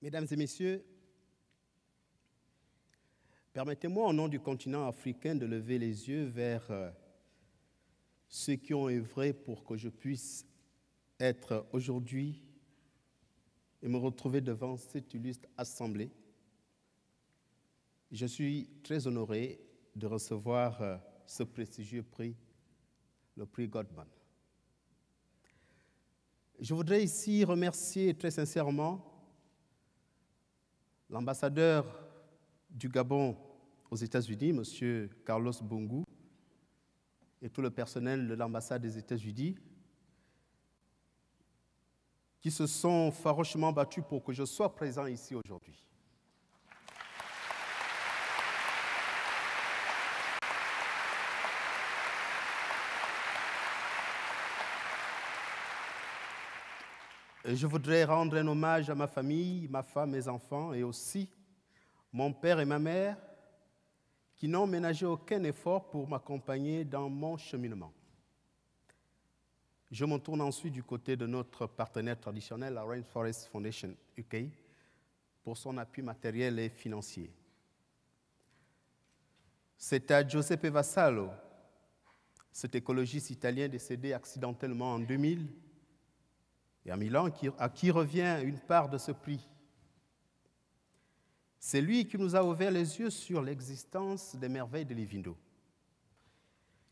Mesdames et messieurs, permettez-moi au nom du continent africain de lever les yeux vers ceux qui ont œuvré pour que je puisse être aujourd'hui et me retrouver devant cette illustre assemblée. Je suis très honoré de recevoir ce prestigieux prix, le prix Goldman. Je voudrais ici remercier très sincèrement l'ambassadeur du Gabon aux États-Unis, M. Carlos Bongou, et tout le personnel de l'ambassade des États-Unis, qui se sont farouchement battus pour que je sois présent ici aujourd'hui. Je voudrais rendre un hommage à ma famille, ma femme, mes enfants, et aussi mon père et ma mère, qui n'ont ménagé aucun effort pour m'accompagner dans mon cheminement. Je me tourne ensuite du côté de notre partenaire traditionnel, la Rainforest Foundation UK, pour son appui matériel et financier. C'est à Giuseppe Vassallo, cet écologiste italien décédé accidentellement en 2000, et à Milan, à qui revient une part de ce prix. C'est lui qui nous a ouvert les yeux sur l'existence des merveilles de Livindo,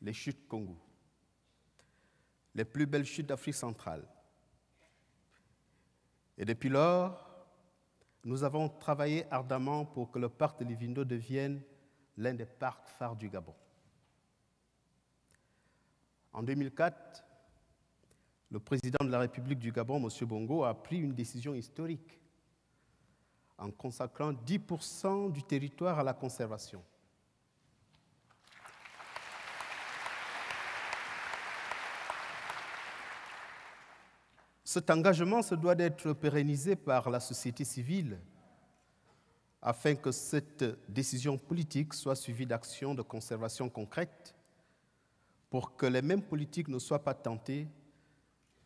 les chutes Kongu, les plus belles chutes d'Afrique centrale. Et depuis lors, nous avons travaillé ardemment pour que le parc de Livindo devienne l'un des parcs phares du Gabon. En 2004, le président de la République du Gabon, M. Bongo, a pris une décision historique en consacrant 10% du territoire à la conservation. Cet engagement se doit d'être pérennisé par la société civile afin que cette décision politique soit suivie d'actions de conservation concrètes pour que les mêmes politiques ne soient pas tentées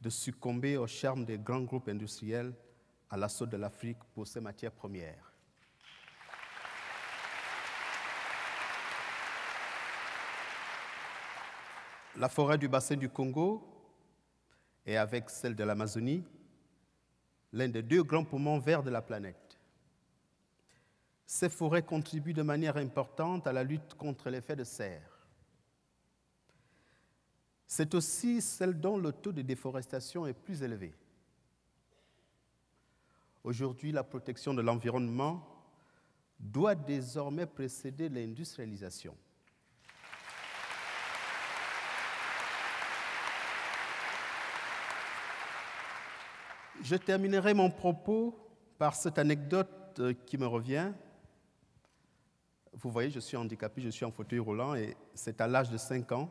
de succomber au charme des grands groupes industriels à l'assaut de l'Afrique pour ses matières premières. La forêt du bassin du Congo est, avec celle de l'Amazonie, l'un des deux grands poumons verts de la planète. Ces forêts contribuent de manière importante à la lutte contre l'effet de serre. C'est aussi celle dont le taux de déforestation est plus élevé. Aujourd'hui, la protection de l'environnement doit désormais précéder l'industrialisation. Je terminerai mon propos par cette anecdote qui me revient. Vous voyez, je suis handicapé, je suis en fauteuil roulant et c'est à l'âge de 5 ans,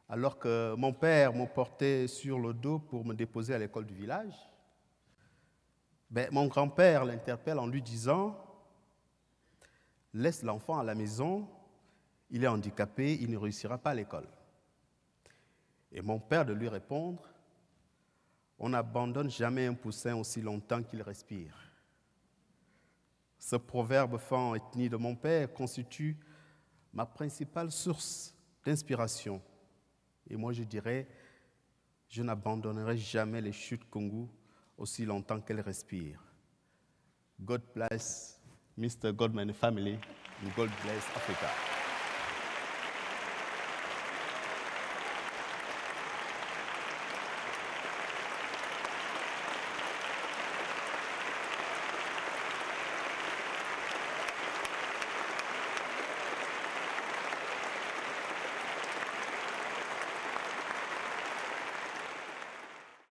alors que mon père me portait sur le dos pour me déposer à l'école du village. Mon grand-père l'interpelle en lui disant « Laisse l'enfant à la maison, il est handicapé, il ne réussira pas à l'école. » Et mon père de lui répondre « On n'abandonne jamais un poussin aussi longtemps qu'il respire. » Ce proverbe fin en ethnie de mon père constitue ma principale source d'inspiration. Et moi, je dirais, je n'abandonnerai jamais les chutes Kongu aussi longtemps qu'elles respirent. God bless Mr. Goldman family, and God bless Africa.